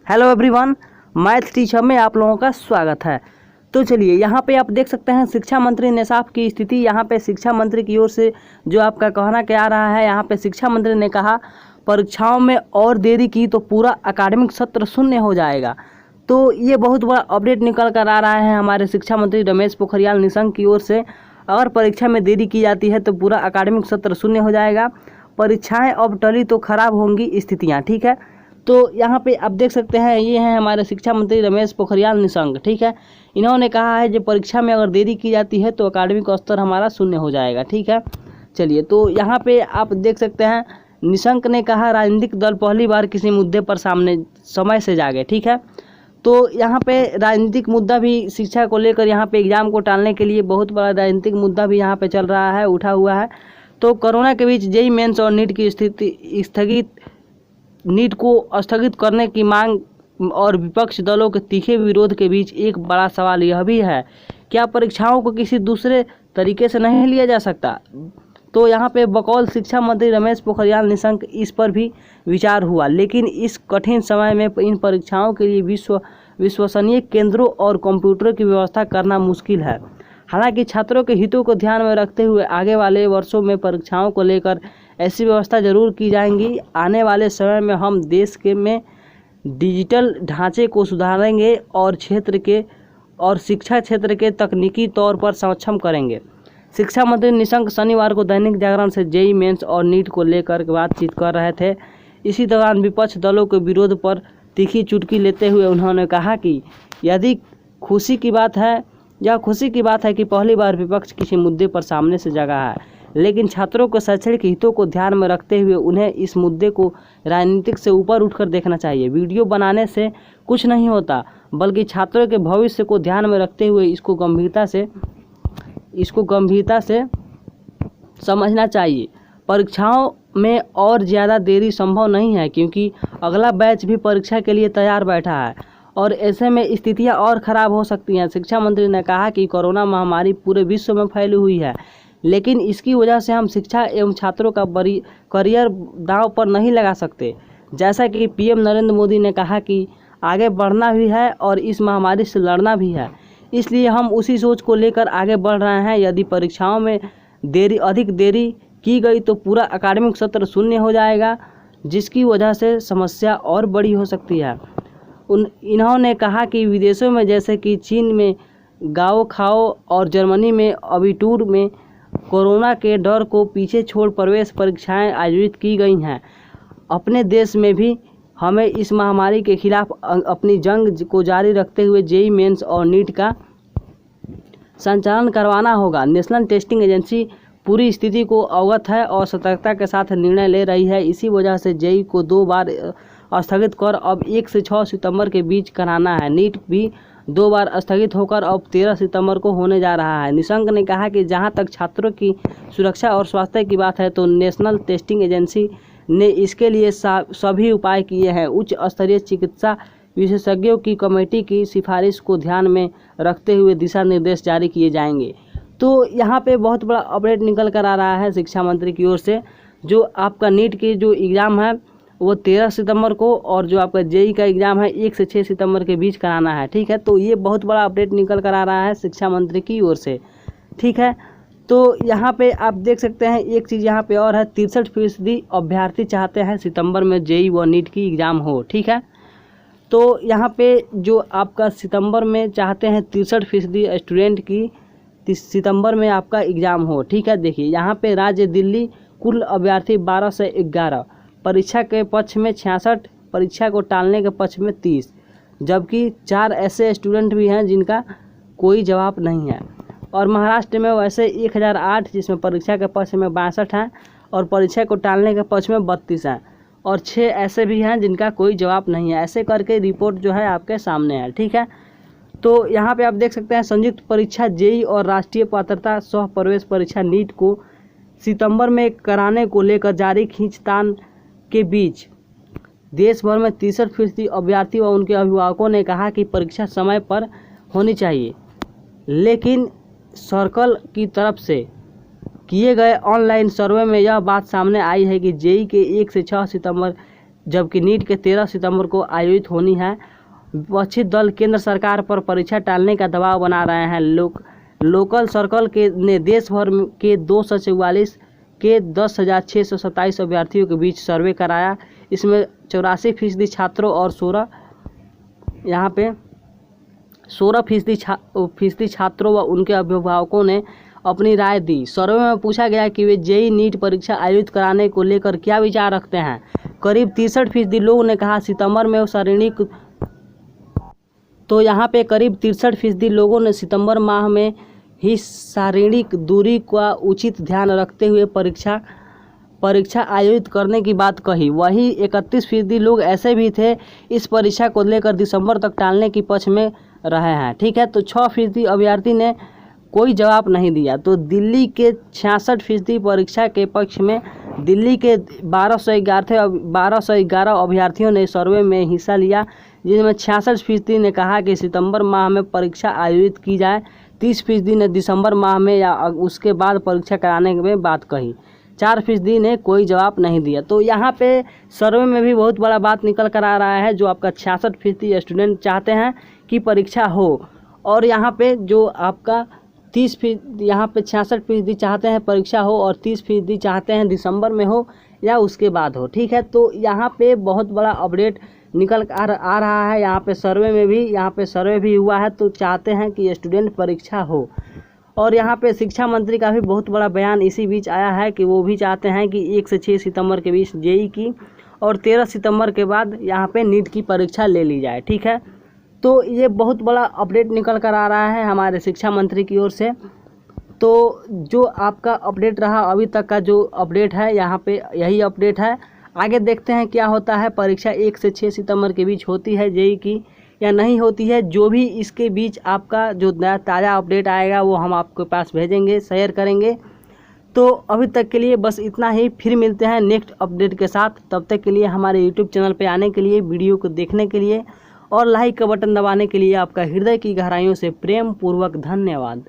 Hello everyone, math teacher में आप लोगों का स्वागत है। तो चलिए यहाँ पे आप देख सकते हैं शिक्षा मंत्री निशाफ की स्थिति। यहाँ पे शिक्षा मंत्री की ओर से जो आपका कहना क्या आ रहा है, यहाँ पे शिक्षा मंत्री ने कहा परीक्षाओं में और देरी की तो पूरा अकादमिक सत्र शून्य हो जाएगा। तो ये बहुत बड़ा अपडेट निकल कर आ रहा है हमारे शिक्षा मंत्री रमेश पोखरियाल निशंक की ओर से। अगर परीक्षा में देरी की जाती है तो पूरा अकादमिक सत्र शून्य हो जाएगा। परीक्षाएँ अब टली तो खराब होंगी स्थितियाँ, ठीक है। तो यहाँ पे आप देख सकते हैं ये हैं हमारे शिक्षा मंत्री रमेश पोखरियाल निशंक, ठीक है। इन्होंने कहा है कि परीक्षा में अगर देरी की जाती है तो अकादमिक स्तर हमारा शून्य हो जाएगा, ठीक है। चलिए, तो यहाँ पे आप देख सकते हैं निशंक ने कहा राजनीतिक दल पहली बार किसी मुद्दे पर सामने समय से जागे, ठीक है। तो यहाँ पे राजनीतिक मुद्दा भी शिक्षा को लेकर यहाँ पे एग्जाम को टालने के लिए बहुत बड़ा राजनीतिक मुद्दा भी यहाँ पे चल रहा है, उठा हुआ है। तो कोरोना के बीच जेईई मेंस और नीट को स्थगित करने की मांग और विपक्ष दलों के तीखे विरोध के बीच एक बड़ा सवाल यह भी है, क्या परीक्षाओं को किसी दूसरे तरीके से नहीं लिया जा सकता। तो यहाँ पे बकौल शिक्षा मंत्री रमेश पोखरियाल निशंक इस पर भी विचार हुआ, लेकिन इस कठिन समय में इन परीक्षाओं के लिए विश्वसनीय केंद्रों और कंप्यूटरों की व्यवस्था करना मुश्किल है। हालांकि छात्रों के हितों को ध्यान में रखते हुए आगे वाले वर्षों में परीक्षाओं को लेकर ऐसी व्यवस्था जरूर की जाएंगी। आने वाले समय में हम देश में डिजिटल ढांचे को सुधारेंगे और शिक्षा क्षेत्र के तकनीकी तौर पर सक्षम करेंगे। शिक्षा मंत्री निशंक शनिवार को दैनिक जागरण से जेईई मेंस और नीट को लेकर बातचीत कर रहे थे। इसी दौरान विपक्ष दलों के विरोध पर तीखी चुटकी लेते हुए उन्होंने कहा कि यदि खुशी की बात है कि पहली बार विपक्ष किसी मुद्दे पर सामने से जगा है, लेकिन छात्रों के शैक्षणिक हितों को ध्यान में रखते हुए उन्हें इस मुद्दे को राजनीतिक से ऊपर उठकर देखना चाहिए। वीडियो बनाने से कुछ नहीं होता, बल्कि छात्रों के भविष्य को ध्यान में रखते हुए इसको गंभीरता से समझना चाहिए। परीक्षाओं में और ज़्यादा देरी संभव नहीं है, क्योंकि अगला बैच भी परीक्षा के लिए तैयार बैठा है और ऐसे में स्थितियां और ख़राब हो सकती हैं। शिक्षा मंत्री ने कहा कि कोरोना महामारी पूरे विश्व में फैली हुई है, लेकिन इसकी वजह से हम शिक्षा एवं छात्रों का करियर दांव पर नहीं लगा सकते। जैसा कि पीएम नरेंद्र मोदी ने कहा कि आगे बढ़ना भी है और इस महामारी से लड़ना भी है, इसलिए हम उसी सोच को लेकर आगे बढ़ रहे हैं। यदि परीक्षाओं में अधिक देरी की गई तो पूरा अकादमिक सत्र शून्य हो जाएगा, जिसकी वजह से समस्या और बड़ी हो सकती है। इन्होंने कहा कि विदेशों में जैसे कि चीन में गाओ खाओ और जर्मनी में अबिटूर में कोरोना के डर को पीछे छोड़ प्रवेश परीक्षाएं आयोजित की गई हैं। अपने देश में भी हमें इस महामारी के खिलाफ अपनी जंग को जारी रखते हुए जेईई मेंस और नीट का संचालन करवाना होगा। नेशनल टेस्टिंग एजेंसी पूरी स्थिति को अवगत है और सतर्कता के साथ निर्णय ले रही है। इसी वजह से जेईई को 2 बार स्थगित कर अब 1 से 6 सितंबर के बीच कराना है। नीट भी 2 बार स्थगित होकर अब 13 सितंबर को होने जा रहा है। निशंक ने कहा कि जहां तक छात्रों की सुरक्षा और स्वास्थ्य की बात है तो नेशनल टेस्टिंग एजेंसी ने इसके लिए सभी उपाय किए हैं। उच्च स्तरीय चिकित्सा विशेषज्ञों की कमेटी की सिफारिश को ध्यान में रखते हुए दिशा निर्देश जारी किए जाएंगे। तो यहाँ पे बहुत बड़ा अपडेट निकल कर आ रहा है शिक्षा मंत्री की ओर से। जो आपका नीट की जो एग्ज़ाम है वो 13 सितंबर को और जो आपका जेईई का एग्ज़ाम है 1 से 6 सितंबर के बीच कराना है, ठीक है। तो ये बहुत बड़ा अपडेट निकल कर आ रहा है शिक्षा मंत्री की ओर से, ठीक है। तो यहाँ पे आप देख सकते हैं एक चीज़ यहाँ पे और है, 63% अभ्यर्थी चाहते हैं सितंबर में जेईई व नीट की एग्ज़ाम हो, ठीक है। तो यहाँ पे जो आपका सितंबर में चाहते हैं 63% स्टूडेंट की सितंबर में आपका एग्ज़ाम हो, ठीक है। देखिए यहाँ पे राज्य दिल्ली कुल अभ्यर्थी 12 से 11, परीक्षा के पक्ष में 66, परीक्षा को टालने के पक्ष में 30, जबकि 4 ऐसे स्टूडेंट भी हैं जिनका कोई जवाब नहीं है। और महाराष्ट्र में वैसे 1008, जिसमें परीक्षा के पक्ष में 62 हैं और परीक्षा को टालने के पक्ष में 32 हैं, और 6 ऐसे भी हैं जिनका कोई जवाब नहीं है। ऐसे करके रिपोर्ट जो है आपके सामने है, ठीक है। तो यहाँ पे आप देख सकते हैं संयुक्त परीक्षा जेईई और राष्ट्रीय पात्रता सह प्रवेश परीक्षा नीट को सितंबर में कराने को लेकर जारी खींचतान के बीच देश भर में 63% अभ्यर्थी व उनके अभिभावकों ने कहा कि परीक्षा समय पर होनी चाहिए, लेकिन सर्कल की तरफ से किए गए ऑनलाइन सर्वे में यह बात सामने आई है कि जेईई के 1 से 6 सितंबर जबकि नीट के 13 सितंबर को आयोजित होनी है। विपक्षी दल केंद्र सरकार पर परीक्षा टालने का दबाव बना रहे हैं। लोकल सर्कल के ने देश भर के 244 के 10,627 अभ्यर्थियों के बीच सर्वे कराया। इसमें 84% छात्रों और 16% छात्रों व उनके अभिभावकों ने अपनी राय दी। सर्वे में पूछा गया कि वे जेईई नीट परीक्षा आयोजित कराने को लेकर क्या विचार रखते हैं। करीब 63% लोगों ने कहा सितंबर में शारीरिक यहाँ पे करीब 63% लोगों ने सितंबर माह में ही शारीरिक दूरी का उचित ध्यान रखते हुए परीक्षा आयोजित करने की बात कही। वहीं 31% लोग ऐसे भी थे इस परीक्षा को लेकर दिसंबर तक टालने की पक्ष में रहे हैं। ठीक है, तो 6% अभ्यर्थी ने कोई जवाब नहीं दिया। तो दिल्ली के 66% परीक्षा के पक्ष में। दिल्ली के 1211 अभ्यर्थियों ने सर्वे में हिस्सा लिया, जिसमें 66% ने कहा कि सितंबर माह में परीक्षा आयोजित की जाए। 30% ने दिसंबर माह में या उसके बाद परीक्षा कराने में बात कही। 4% ने कोई जवाब नहीं दिया। तो यहाँ पे सर्वे में भी बहुत बड़ा बात निकल कर आ रहा है। जो आपका 66% स्टूडेंट चाहते हैं कि परीक्षा हो, और यहाँ पे जो आपका 30% यहाँ पे 66% चाहते हैं परीक्षा हो और 30% चाहते हैं दिसंबर में हो या उसके बाद हो। ठीक है, तो यहाँ पे बहुत बड़ा अपडेट निकल आ रहा है। यहाँ पे सर्वे भी हुआ है, तो चाहते हैं कि स्टूडेंट परीक्षा हो। और यहाँ पे शिक्षा मंत्री का भी बहुत बड़ा बयान इसी बीच आया है कि वो भी चाहते हैं कि 1 से 6 सितंबर के बीच जेईई की और 13 सितंबर के बाद यहाँ पे नीट की परीक्षा ले ली जाए। ठीक है, तो ये बहुत बड़ा अपडेट निकल कर आ रहा है हमारे शिक्षा मंत्री की ओर से। तो जो आपका अपडेट रहा अभी तक का जो अपडेट है, यहाँ पे यही अपडेट है। आगे देखते हैं क्या होता है। परीक्षा 1 से 6 सितंबर के बीच होती है जेईई की या नहीं होती है। जो भी इसके बीच आपका जो नया ताज़ा अपडेट आएगा वो हम आपके पास भेजेंगे, शेयर करेंगे। तो अभी तक के लिए बस इतना ही। फिर मिलते हैं नेक्स्ट अपडेट के साथ। तब तक के लिए हमारे यूट्यूब चैनल पर आने के लिए, वीडियो को देखने के लिए और लाइक का बटन दबाने के लिए आपका हृदय की गहराइयों से प्रेम पूर्वक धन्यवाद।